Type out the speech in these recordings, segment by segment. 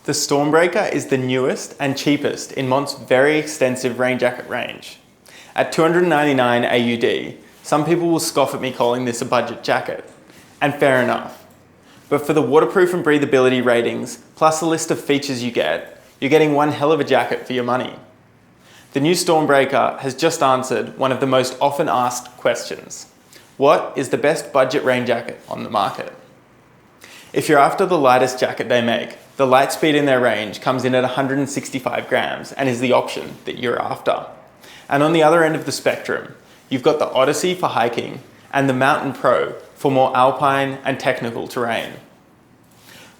The Stormbreaker is the newest and cheapest in Mont's very extensive rain jacket range. At $299 AUD, some people will scoff at me calling this a budget jacket, and fair enough. But for the waterproof and breathability ratings, plus a list of features you're getting one hell of a jacket for your money. The new Stormbreaker has just answered one of the most often asked questions. What is the best budget rain jacket on the market? If you're after the lightest jacket they make, the Lightspeed in their range comes in at 165 grams and is the option that you're after. And on the other end of the spectrum, you've got the Odyssey for hiking and the Mountain Pro for more alpine and technical terrain.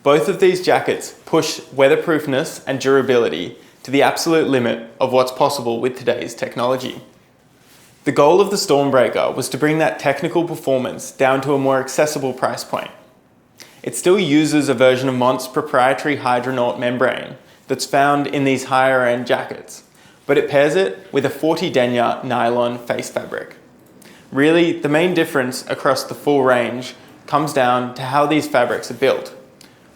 Both of these jackets push weatherproofness and durability to the absolute limit of what's possible with today's technology. The goal of the Stormbreaker was to bring that technical performance down to a more accessible price point. It still uses a version of Mont's proprietary Hydronaute membrane that's found in these higher end jackets, but it pairs it with a 40 denier nylon face fabric. Really, the main difference across the full range comes down to how these fabrics are built.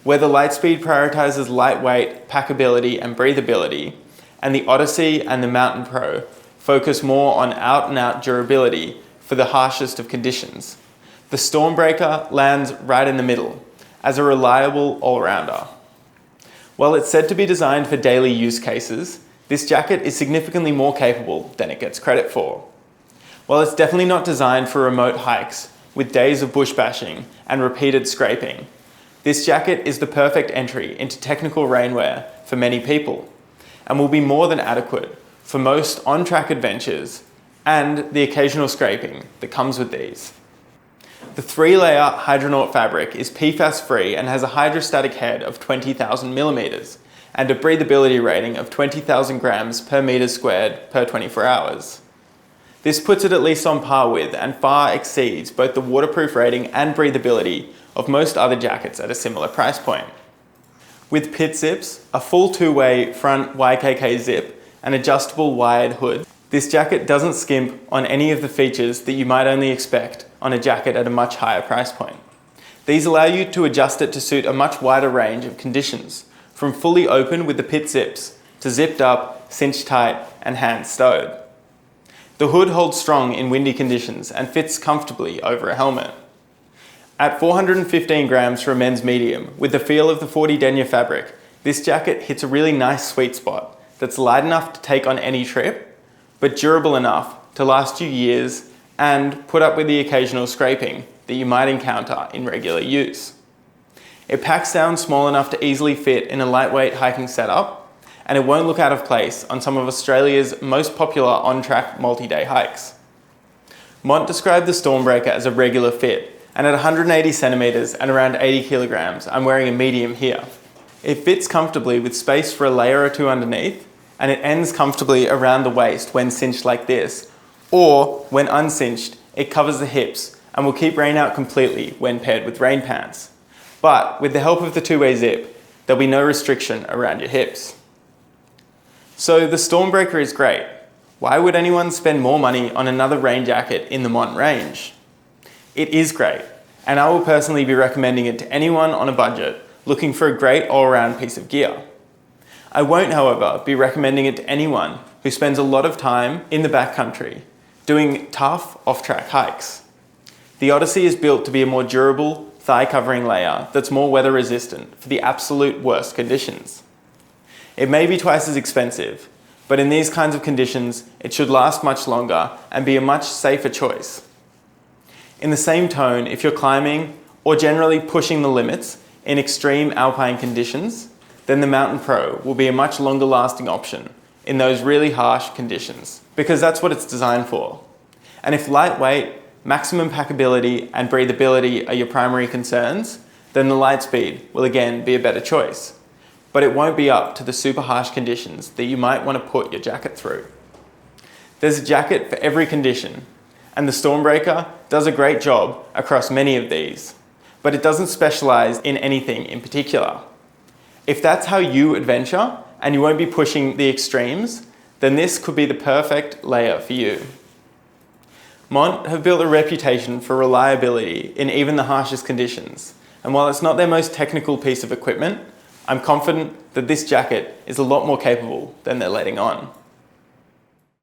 Where the Lightspeed prioritizes lightweight, packability and breathability, and the Odyssey and the Mountain Pro focus more on out-and-out durability for the harshest of conditions, the Stormbreaker lands right in the middle, as a reliable all-rounder. While it's said to be designed for daily use cases, this jacket is significantly more capable than it gets credit for. While it's definitely not designed for remote hikes with days of bush bashing and repeated scraping, this jacket is the perfect entry into technical rainwear for many people and will be more than adequate for most on-track adventures and the occasional scraping that comes with these. The 3-layer Hydronaute fabric is PFAS-free and has a hydrostatic head of 20,000 millimeters and a breathability rating of 20,000 grams per meter squared per 24 hours. This puts it at least on par with and far exceeds both the waterproof rating and breathability of most other jackets at a similar price point. With pit zips, a full two-way front YKK zip, and adjustable wired hood, this jacket doesn't skimp on any of the features that you might only expect on a jacket at a much higher price point. These allow you to adjust it to suit a much wider range of conditions, from fully open with the pit zips to zipped up, cinched tight, and hand stowed. The hood holds strong in windy conditions and fits comfortably over a helmet. At 415 grams for a men's medium, with the feel of the 40 denier fabric, this jacket hits a really nice sweet spot that's light enough to take on any trip, but durable enough to last you years and put up with the occasional scraping that you might encounter in regular use. It packs down small enough to easily fit in a lightweight hiking setup, and it won't look out of place on some of Australia's most popular on-track multi-day hikes. Mont described the Stormbreaker as a regular fit, and at 180 centimeters and around 80 kilograms, I'm wearing a medium here. It fits comfortably with space for a layer or two underneath, and it ends comfortably around the waist when cinched like this, or when uncinched, it covers the hips and will keep rain out completely when paired with rain pants. But with the help of the two-way zip, there'll be no restriction around your hips. So the Stormbreaker is great. Why would anyone spend more money on another rain jacket in the Mont range? It is great, and I will personally be recommending it to anyone on a budget looking for a great all-around piece of gear. I won't, however, be recommending it to anyone who spends a lot of time in the backcountry doing tough off-track hikes. The Odyssey is built to be a more durable, thigh-covering layer that's more weather-resistant for the absolute worst conditions. It may be twice as expensive, but in these kinds of conditions, it should last much longer and be a much safer choice. In the same tone, if you're climbing or generally pushing the limits in extreme alpine conditions, then the Mountain Pro will be a much longer lasting option in those really harsh conditions, because that's what it's designed for. And if lightweight, maximum packability and breathability are your primary concerns, then the Lightspeed will again be a better choice. But it won't be up to the super harsh conditions that you might want to put your jacket through. There's a jacket for every condition, and the Stormbreaker does a great job across many of these, but it doesn't specialize in anything in particular. If that's how you adventure, and you won't be pushing the extremes, then this could be the perfect layer for you. Mont have built a reputation for reliability in even the harshest conditions, and while it's not their most technical piece of equipment, I'm confident that this jacket is a lot more capable than they're letting on.